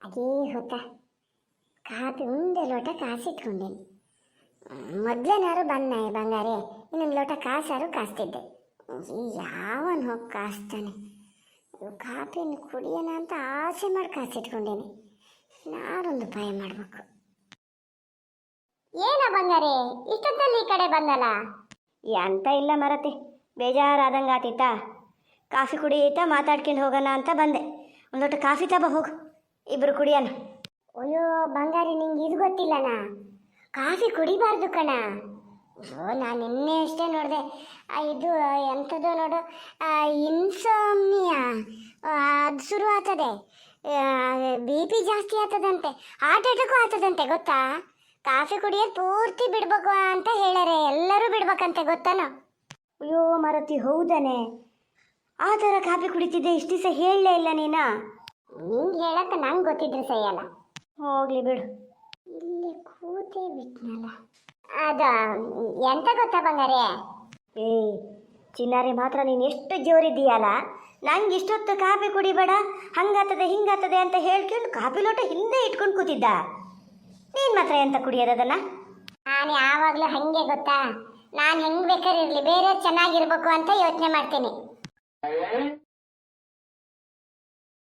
ಅದೇ ಹೊತ್ತ ಕಾಫಿ ಒಂದೇ ಲೋಟ ಕಾಸಿಟ್ಕೊಂಡೇನೆ. ಮೊದಲೇನಾರು ಬಂದ ಬಂಗಾರೆ ಇನ್ನೊಂದು ಲೋಟ ಕಾಸಾರು ಕಾಸ್ತಿದ್ದೆ. ಯಾವನು ಹೋಗಿ ಕಾಸ್ತಾನೆ. ಕಾಫಿನ ಕುಡಿಯೋಣ ಅಂತ ಆಸೆ ಮಾಡಿ ಕಾಸಿಟ್ಕೊಂಡೇನೆ. ನಾನೊಂದು ಉಪಾಯ ಮಾಡಬೇಕು. ಏನ ಬಂಗಾರೆ ಇಷ್ಟೊತ್ತಲ್ಲಿ ಈ ಕಡೆ ಬಂದಲ್ಲ? ಎಂತ ಇಲ್ಲ ಮರತಿ, ಬೇಜಾರಾದಂಗೆ ಆತಿತ್ತಾ. ಕಾಫಿ ಕುಡಿಯುತ್ತಾ ಮಾತಾಡ್ಕೊಂಡು ಹೋಗೋಣ ಅಂತ ಬಂದೆ. ಒಂದು ಲೋಟ ಕಾಫಿ ತಬ ಹೋಗು, ಇಬ್ಬರು ಕುಡಿಯೋಣ. ಅಯ್ಯೋ ಬಂಗಾರಿ, ನಿಂಗೆ ಇದು ಗೊತ್ತಿಲ್ಲನಾ? ಕಾಫಿ ಕುಡಿಬಾರ್ದು ಕಣ. ನಾನು ನಿನ್ನೆ ಅಷ್ಟೇ ನೋಡಿದೆ. ಇದು ಎಂಥದ್ದು ನೋಡು, ಇನ್ಸೋಮ್ನಿಯಾ ಅದು ಶುರು ಆಗ್ತದೆ. BP ಜಾಸ್ತಿ ಆಗ್ತದಂತೆ, ಹಾರ್ಟ್ ಅಟ್ಯಾಕು ಆಗ್ತದಂತೆ, ಗೊತ್ತಾ? ಕಾಫಿ ಕುಡಿಯೋದು ಪೂರ್ತಿ ಬಿಡ್ಬೇಕು ಅಂತ ಹೇಳ್ಯಾರೆ. ಎಲ್ಲರೂ ಬಿಡ್ಬೇಕಂತೆ, ಗೊತ್ತಾನೋ? ಅಯ್ಯೋ ಮರತಿ, ಹೌದಾನೆ? ಆ ಥರ ಕಾಫಿ ಕುಡಿತಿದ್ದೆ ಇಷ್ಟು ದಿವಸ ಹೇಳಲೇ ಇಲ್ಲ ನೀನು. ನಿಂಗೆ ಹೇಳಕ್ಕೆ ನಂಗೆ ಗೊತ್ತಿದ್ರೆ ಸಹಿಯಲ್ಲ. ಹೋಗ್ಲಿ ಬಿಡು. ಇಲ್ಲಿ ಕೂತೇ ಬಿಟ್ನಲ್ಲ. ಅದ ಎಂತ ಗೊತ್ತಾ ಬಂಗಾರೆ? ಏಯ್ ಚಿನ್ನಾರಿ, ಮಾತ್ರ ನೀನು ಎಷ್ಟು ಜೋರಿದ್ದೀಯಲ್ಲ. ನಂಗೆ ಇಷ್ಟೊತ್ತು ಕಾಫಿ ಕುಡಿಬೇಡ, ಹಂಗಾತದೆ ಹಿಂಗಾತದೆ ಅಂತ ಹೇಳ್ಕೊಂಡು ಕಾಫಿ ಲೋಟ ಹಿಂದೆ ಇಟ್ಕೊಂಡು ಕೂತಿದ್ದ. ನೀನು ಮಾತ್ರ ಎಂತ ಕುಡಿಯೋದನ್ನ? ನಾನು ಯಾವಾಗಲೂ ಹಾಗೆ ಗೊತ್ತಾ, ನಾನು ಹೆಂಗೆ ಬೇಕಾದ್ರೆ ಇರಲಿ, ಬೇರೆ ಚೆನ್ನಾಗಿರ್ಬೇಕು ಅಂತ ಯೋಚನೆ ಮಾಡ್ತೀನಿ.